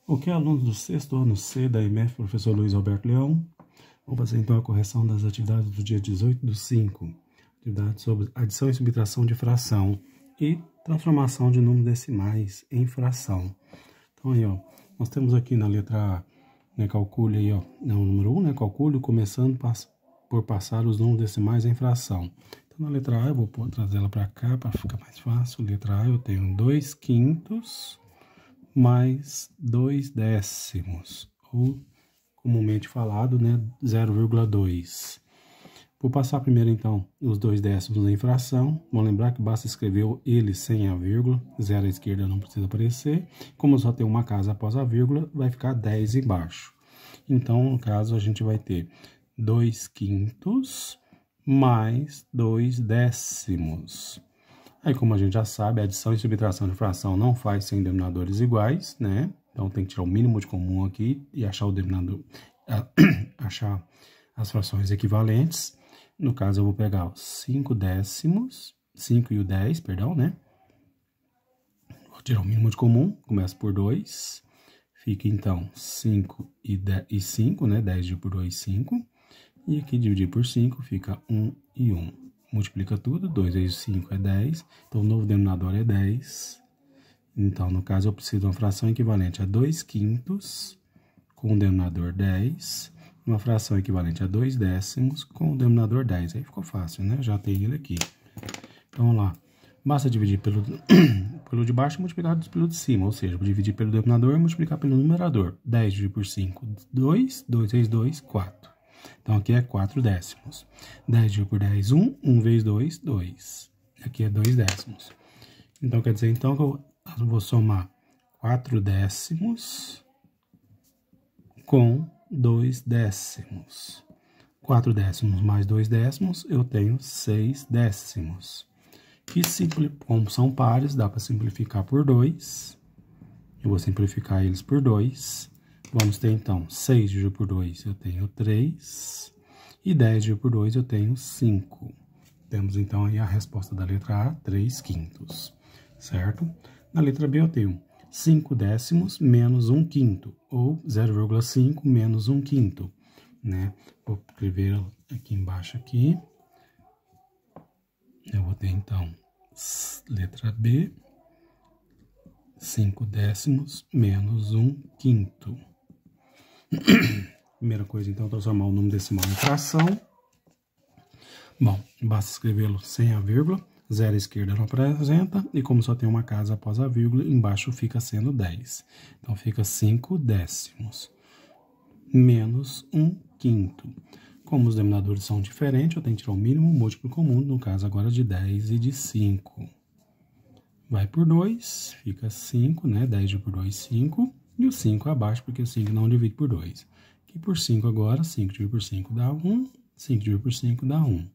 Ok, alunos do sexto ano C da EMF, professor Luiz Alberto Leão. Vamos fazer então a correção das atividades do dia 18/5. Atividades sobre adição e subtração de fração e transformação de números decimais em fração. Então aí, ó, nós temos aqui na letra A, né, calcule aí, ó, no número 1, né, calcule começando por passar os números decimais em fração. Então na letra A eu vou trazer ela para cá para ficar mais fácil. Letra A eu tenho 2/5 mais 2/10, ou comumente falado, né, 0,2. Vou passar primeiro, então, os 2/10 em fração. Vamos lembrar que basta escrever ele sem a vírgula, 0 à esquerda não precisa aparecer. Como só tem uma casa após a vírgula, vai ficar 10 embaixo. Então, no caso, a gente vai ter 2/5 mais 2/10. Aí, como a gente já sabe, a adição e subtração de fração não faz sem denominadores iguais, né? Então, tem que tirar o mínimo de comum aqui e achar o denominador, achar as frações equivalentes. No caso, eu vou pegar os 5/10, 5 e o 10, perdão, né? Vou tirar o mínimo de comum, começa por 2. Fica, então, 5 e 5, né? 10 dividido por 2, 5. E aqui, dividir por 5, fica 1 e 1. Multiplica tudo, 2 vezes 5 é 10, então o novo denominador é 10. Então, no caso, eu preciso de uma fração equivalente a 2/5 com o denominador 10, uma fração equivalente a 2/10 com o denominador 10. Aí ficou fácil, né? Já tem ele aqui. Então, vamos lá. Basta dividir pelo de baixo e multiplicar pelo de cima, ou seja, dividir pelo denominador e multiplicar pelo numerador. 10 dividido por 5, 2, 2 vezes 2, 4. Então, aqui é 4/10. 10 dividido por 10, 1. 1 vezes 2, 2. Aqui é 2/10. Então, quer dizer, então, que eu vou somar 4/10 com 2/10. 4/10 mais 2/10, eu tenho 6/10. Que, como são pares, dá para simplificar por 2. Eu vou simplificar eles por 2. Vamos ter, então, 6 dividido por 2, eu tenho 3. E 10 dividido por 2, eu tenho 5. Temos, então, aí a resposta da letra A, 3/5. Certo? Na letra B, eu tenho 5/10 menos 1/5, ou 0,5 menos 1/5, né? Vou escrever aqui embaixo, aqui. Eu vou ter, então, letra B, 5/10 menos 1/5. Primeira coisa, então, transformar o número decimal em fração. Bom, basta escrevê-lo sem a vírgula, 0 à esquerda não apresenta, e como só tem uma casa após a vírgula, embaixo fica sendo 10. Então, fica 5/10 menos 1/5. Como os denominadores são diferentes, eu tenho que tirar o mínimo múltiplo comum, no caso agora de 10 e de 5. Vai por 2, fica 5, né? 10 dividido por 2, 5. E o 5 abaixo, porque o 5 não divide por 2. Aqui por 5 agora, 5 dividido por 5 dá 1. 5 dividido por 5 dá 1.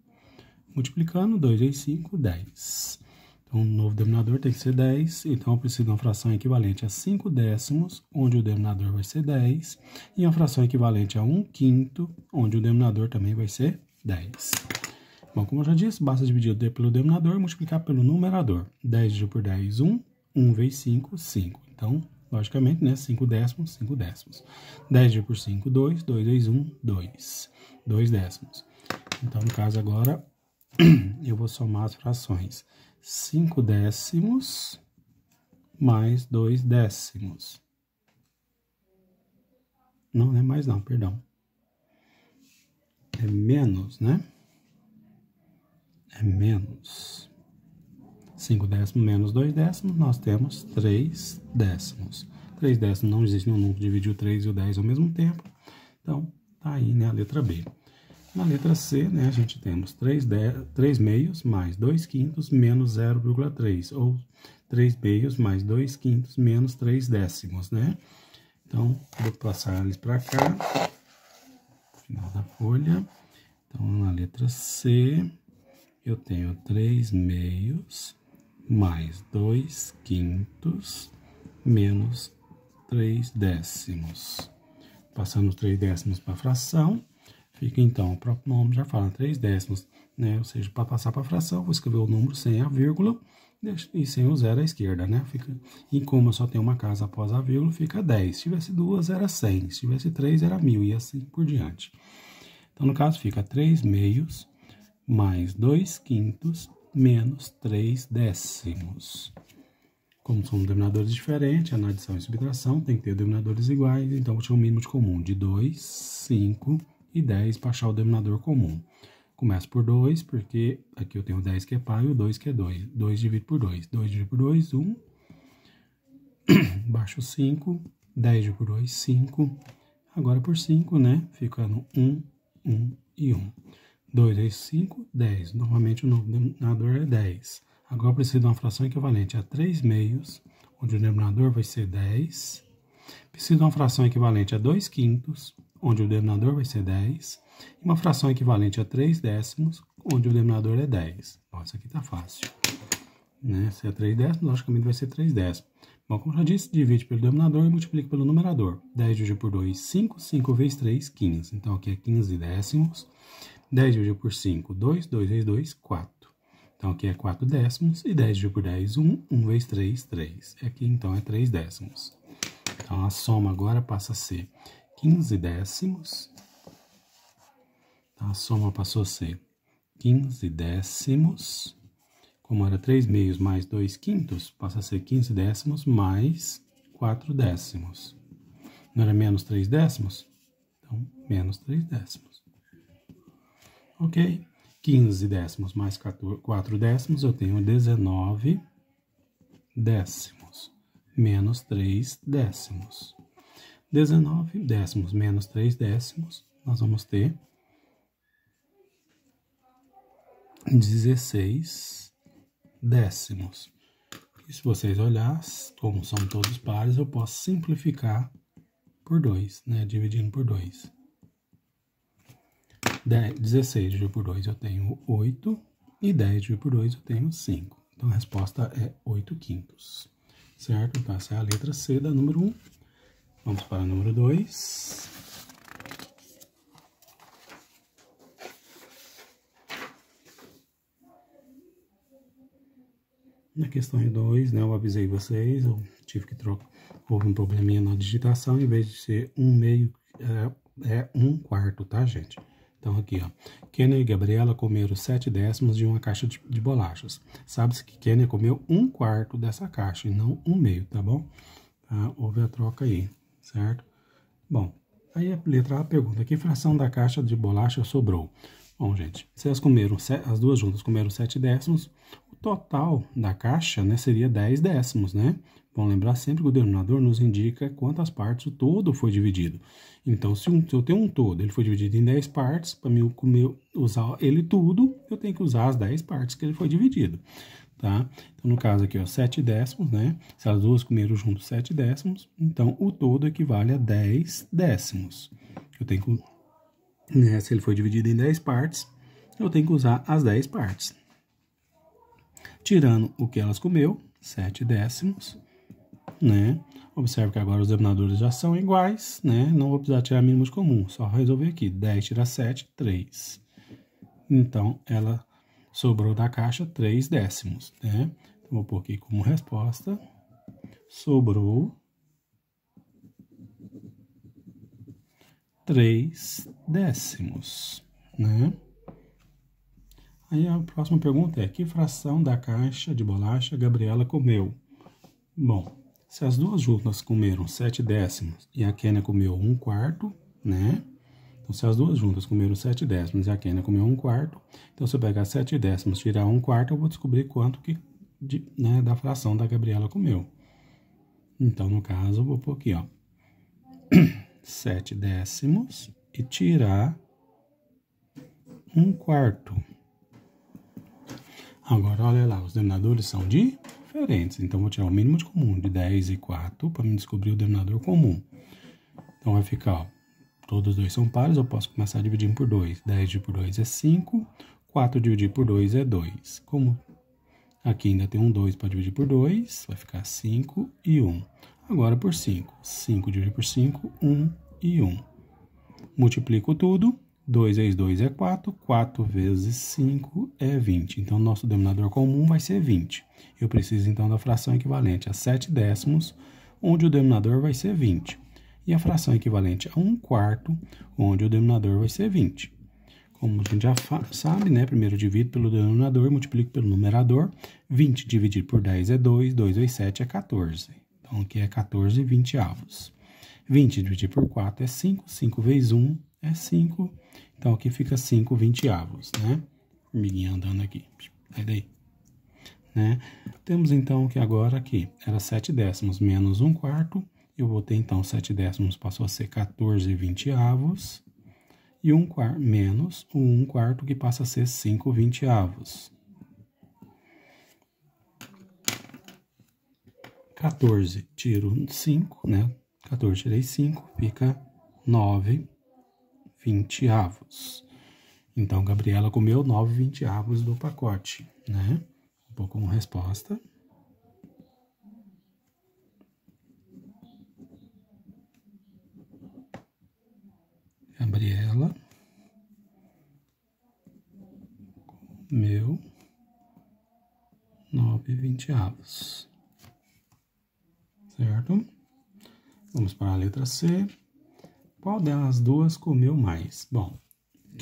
Multiplicando, 2 vezes 5, 10. Então, o novo denominador tem que ser 10. Então, eu preciso de uma fração equivalente a 5/10, onde o denominador vai ser 10. E uma fração equivalente a 1/5, onde o denominador também vai ser 10. Bom, como eu já disse, basta dividir pelo denominador e multiplicar pelo numerador. 10 dividido por 10, 1. 1 vezes 5, 5. Então, logicamente, né? 5/10, 5/10. 10 dividido por 5, 2. 2 vezes 1, 2. 2/10. Então, no caso agora, eu vou somar as frações. 5/10 mais 2/10. Não é mais não, perdão. É menos, né? É menos. 5/10 menos 2/10, nós temos 3/10. 3/10 não existe nenhum número que divide o 3 e o 10 ao mesmo tempo. Então, tá aí, né, a letra B. Na letra C, né, a gente temos 3 meios mais 2/5 menos 0,3, ou 3 meios mais 2/5 menos 3/10, né? Então, vou passar eles para cá, final da folha. Então, na letra C, eu tenho 3 meios mais 2/5 menos 3/10. Passando os 3/10 para a fração, fica, então, o próprio nome já fala 3/10, né? Ou seja, para passar para a fração, vou escrever o número sem a vírgula, e sem o zero à esquerda, né? E como eu só tenho uma casa após a vírgula, fica 10. Se tivesse 2, era 100. Se tivesse 3, era 1000 e assim por diante. Então, no caso, fica 3 meios mais 2 quintos menos 3 décimos. Como são denominadores diferentes, na adição e subtração tem que ter denominadores iguais, então vou tirar um mínimo de comum de 2, 5 e 10 para achar o denominador comum. Começo por 2, porque aqui eu tenho 10 que é par e o 2 que é 2. 2 dividido por 2. 2 dividido por 2, 1. Baixo 5. 10 dividido por 2, 5. Agora por 5, né? Ficando 1, 1 e 1. 2 vezes 5, 10. Normalmente o denominador é 10. Agora eu preciso de uma fração equivalente a 3 meios, onde o denominador vai ser 10. Preciso de uma fração equivalente a 2 quintos, onde o denominador vai ser 10. E uma fração equivalente a 3 décimos, onde o denominador é 10. Nossa, aqui tá fácil. Né? Se é 3 décimos, logicamente vai ser 3 décimos. Bom, como já disse, divide pelo denominador e multiplica pelo numerador. 10 dividido por 2, 5. 5 vezes 3, 15. Então, aqui é 15 décimos. 10 dividido por 5, 2. 2 vezes 2, 4. Então, aqui é 4 décimos. E 10 dividido por 10, 1. 1 vezes 3, 3. Aqui, então, é 3 décimos. Então, a soma agora passa a ser 15 décimos. A soma passou a ser 15 décimos. Como era 3 meios mais 2 quintos, passa a ser 15 décimos mais 4 décimos. Não era menos 3 décimos? Então, menos 3 décimos. Ok? 15 décimos mais 4 décimos, eu tenho 19 décimos. Menos 3 décimos. 19 décimos menos 3 décimos, nós vamos ter 16 décimos. E se vocês olharem, como são todos pares, eu posso simplificar por 2, né? Dividindo por 2. 16 dividido por 2 eu tenho 8 e 10 dividido por 2 eu tenho 5. Então a resposta é 8 quintos. Certo? Então essa é a letra C da número 1. Vamos para o número 2. Na questão 2, né, eu avisei vocês, eu tive que trocar, houve um probleminha na digitação, em vez de ser 1 meio, é 1 quarto, tá, gente? Então, aqui, ó, Kênia e Gabriela comeram 7 décimos de uma caixa de bolachas. Sabe-se que Kênia comeu 1 quarto dessa caixa, e não 1 meio, tá bom? Tá? Houve a troca aí, certo? Bom, aí a letra A pergunta, que fração da caixa de bolacha sobrou? Bom, gente, se elas comeram, as duas juntas comeram 7 décimos, o total da caixa, né, seria 10 décimos, né? Bom, lembrar sempre que o denominador nos indica quantas partes o todo foi dividido. Então, se eu tenho um todo, ele foi dividido em 10 partes, para mim usar ele tudo, eu tenho que usar as 10 partes que ele foi dividido, tá? Então, no caso aqui, ó, 7 décimos, né? Se as duas comeram juntos 7 décimos, então o todo equivale a 10 décimos. Eu tenho que, né, se ele foi dividido em 10 partes, eu tenho que usar as 10 partes. Tirando o que elas comeu, 7 décimos, né? Observe que agora os denominadores já são iguais, né? Não vou precisar tirar mínimo de comum, só resolver aqui. 10 tira 7, 3. Então, ela sobrou da caixa 3 décimos, né? Então, vou pôr aqui como resposta. Sobrou 3 décimos, né? Aí a próxima pergunta é, que fração da caixa de bolacha Gabriela comeu? Bom, se as duas juntas comeram 7 décimos e a Kênia comeu 1 quarto, né? Então, se as duas juntas comeram 7 décimos e a Kênia comeu 1 quarto, então se eu pegar 7 décimos e tirar 1 quarto, eu vou descobrir quanto que, né, da fração da Gabriela comeu. Então, no caso, eu vou pôr aqui, ó, 7 décimos e tirar 1 quarto. Agora, olha lá, os denominadores são diferentes. Então, vou tirar o mínimo de comum de 10 e 4 para me descobrir o denominador comum. Então, vai ficar, ó, todos os dois são pares, eu posso começar dividindo por 2. 10 dividido por 2 é 5, 4 dividido por 2 é 2. Como aqui ainda tem um 2 para dividir por 2, vai ficar 5 e 1. Agora por 5. 5 dividido por 5, 1 e 1. Multiplico tudo, 2 vezes 2 é 4, 4 vezes 5 é 20. Então, nosso denominador comum vai ser 20. Eu preciso, então, da fração equivalente a 7 décimos, onde o denominador vai ser 20. E a fração equivalente a 1/4, onde o denominador vai ser 20. Como a gente já sabe, né? Primeiro divido pelo denominador e multiplico pelo numerador. 20 dividido por 10 é 2, 2 vezes 7 é 14. Então, aqui é 14 20avos. 20 dividido por 4 é 5, 5 vezes 1 é 5. Então, aqui fica 5 20avos, né? Formiguinha andando aqui. Sai daí. Né? Temos, então, que agora aqui era 7 décimos menos 1/4. Eu botei, então, 7 décimos passou a ser 14 20avos. E 1/4 menos o 1/4, que passa a ser 5 20avos. 14 tiro 5, né? 14 tirei 5, fica 9 20avos. Então, Gabriela comeu 9 20avos do pacote, né? Vou como resposta. Gabriela comeu 9 20avos. Certo? Vamos para a letra C. Qual das duas comeu mais? Bom, a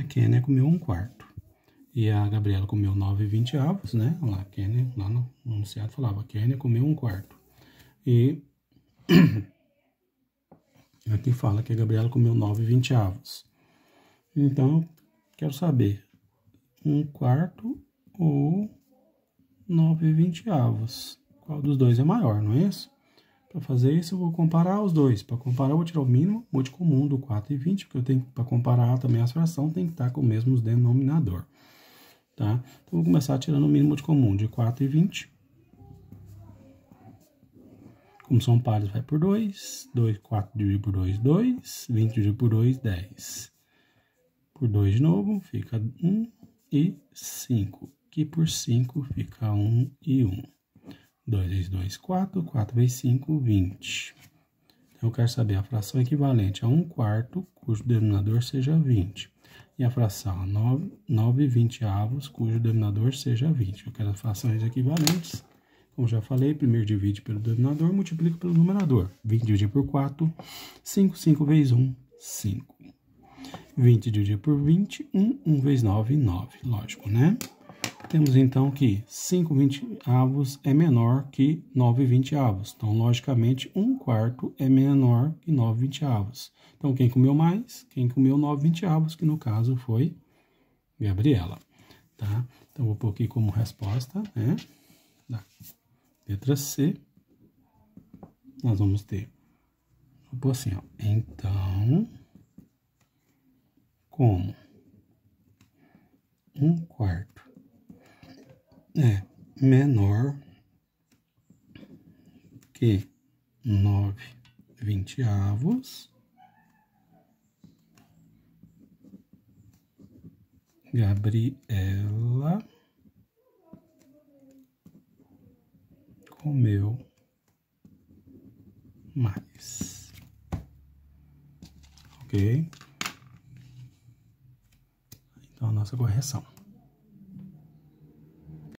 Kênia comeu 1/4. E a Gabriela comeu 9 20avos, né? Lá, Kênia, lá no enunciado falava, Kênia comeu 1/4. E aqui fala que a Gabriela comeu 9 20avos. Então, quero saber 1/4 ou 9 20avos. Qual dos dois é maior, não é isso? Para fazer isso, eu vou comparar os dois. Para comparar, eu vou tirar o mínimo múltiplo comum do 4 e 20, porque eu tenho, para comparar também as frações, tem que estar com o mesmo denominador. Tá? Então, vou começar tirando o mínimo múltiplo comum de 4 e 20. Como são pares, vai por 2. 4 dividido por 2, 2. 20 dividido por 2, 10. Por 2 de novo, fica 1 e 5. Aqui por 5 fica 1 e 1. 2 vezes 2, 4. 4 vezes 5, 20. Então, eu quero saber a fração equivalente a 1/4, cujo denominador seja 20. E a fração 9 20avos, cujo denominador seja 20. Eu quero as frações equivalentes. Como já falei, primeiro divide pelo denominador, multiplica pelo numerador. 20 dividido por 4, 5. 5 vezes 1, 5. 20 dividido por 20, 1. 1 vezes 9, 9. Lógico, né? Temos, então, que 5 20avos é menor que 9 20avos. Então, logicamente, 1/4 é menor que 9 20avos. Então, quem comeu mais? Quem comeu 9 20avos, que no caso foi Gabriela. Tá? Então, vou pôr aqui como resposta, né? Da letra C. Nós vamos ter, vou pôr assim, ó. Então, como 1/4 é menor que 9 20avos, Gabriela comeu mais. Ok? Então, a nossa correção.